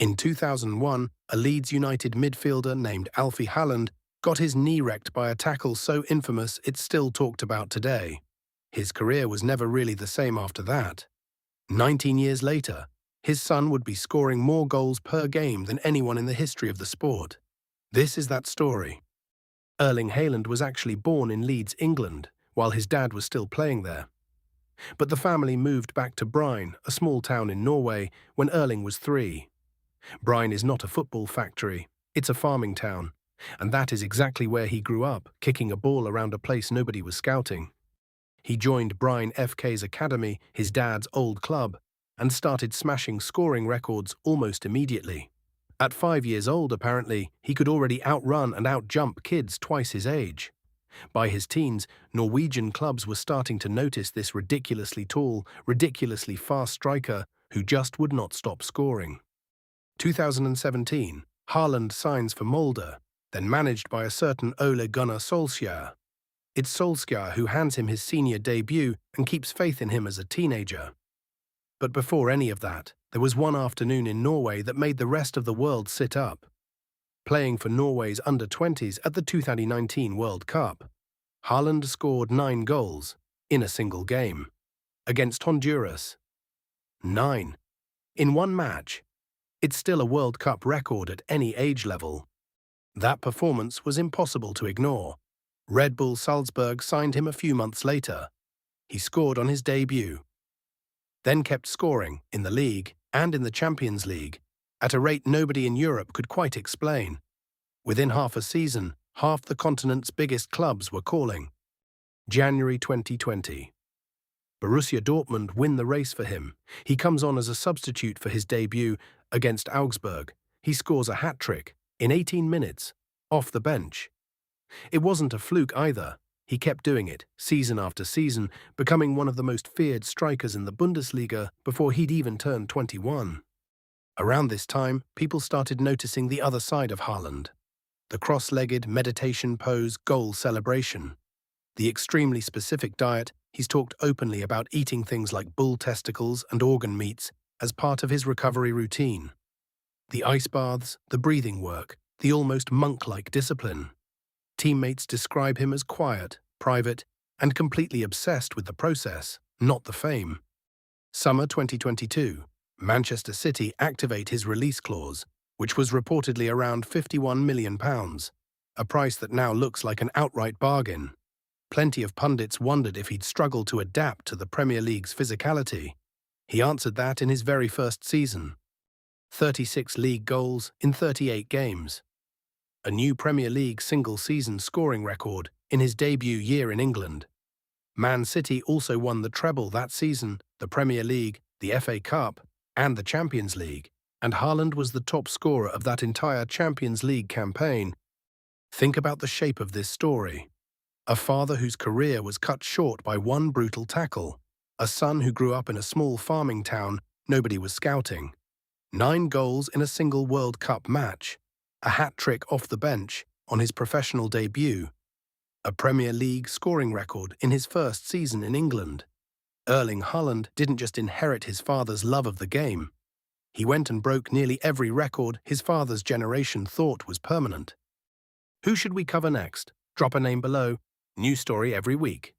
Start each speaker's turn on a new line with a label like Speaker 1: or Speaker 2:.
Speaker 1: In 2001, a Leeds United midfielder named Erling Haaland got his knee wrecked by a tackle so infamous it's still talked about today. His career was never really the same after that. 19 years later, his son would be scoring more goals per game than anyone in the history of the sport. This is that story. Erling Haaland was actually born in Leeds, England, while his dad was still playing there. But the family moved back to Bryne, a small town in Norway, when Erling was 3. Bryne is not a football factory, it's a farming town, and that is exactly where he grew up, kicking a ball around a place nobody was scouting. He joined Bryne FK's academy, his dad's old club, and started smashing scoring records almost immediately. At 5 years old, apparently, he could already outrun and outjump kids twice his age. By his teens, Norwegian clubs were starting to notice this ridiculously tall, ridiculously fast striker who just would not stop scoring. 2017, Haaland signs for Molde, then managed by a certain Ole Gunnar Solskjaer. It's Solskjaer who hands him his senior debut and keeps faith in him as a teenager. But before any of that, there was one afternoon in Norway that made the rest of the world sit up. Playing for Norway's under-20s at the 2019 World Cup, Haaland scored 9 goals in a single game. Against Honduras. 9. In one match. It's still a World Cup record at any age level. That performance was impossible to ignore. Red Bull Salzburg signed him a few months later. He scored on his debut, then kept scoring in the league and in the Champions League at a rate nobody in Europe could quite explain. Within half a season, half the continent's biggest clubs were calling. January 2020. Borussia Dortmund win the race for him. He comes on as a substitute for his debut against Augsburg. He scores a hat-trick in 18 minutes, off the bench. It wasn't a fluke either. He kept doing it, season after season, becoming one of the most feared strikers in the Bundesliga before he'd even turned 21. Around this time, people started noticing the other side of Haaland. The cross-legged meditation pose goal celebration. The extremely specific diet. He's talked openly about eating things like bull testicles and organ meats as part of his recovery routine. The ice baths, the breathing work, the almost monk-like discipline. Teammates describe him as quiet, private, and completely obsessed with the process, not the fame. Summer 2022, Manchester City activate his release clause, which was reportedly around £51 million, a price that now looks like an outright bargain. Plenty of pundits wondered if he'd struggle to adapt to the Premier League's physicality. He answered that in his very first season. 36 league goals in 38 games. A new Premier League single-season scoring record in his debut year in England. Man City also won the treble that season, the Premier League, the FA Cup, and the Champions League, and Haaland was the top scorer of that entire Champions League campaign. Think about the shape of this story. A father whose career was cut short by one brutal tackle. A son who grew up in a small farming town nobody was scouting. 9 goals in a single World Cup match. A hat-trick off the bench on his professional debut. A Premier League scoring record in his first season in England. Erling Haaland didn't just inherit his father's love of the game. He went and broke nearly every record his father's generation thought was permanent. Who should we cover next? Drop a name below. New story every week.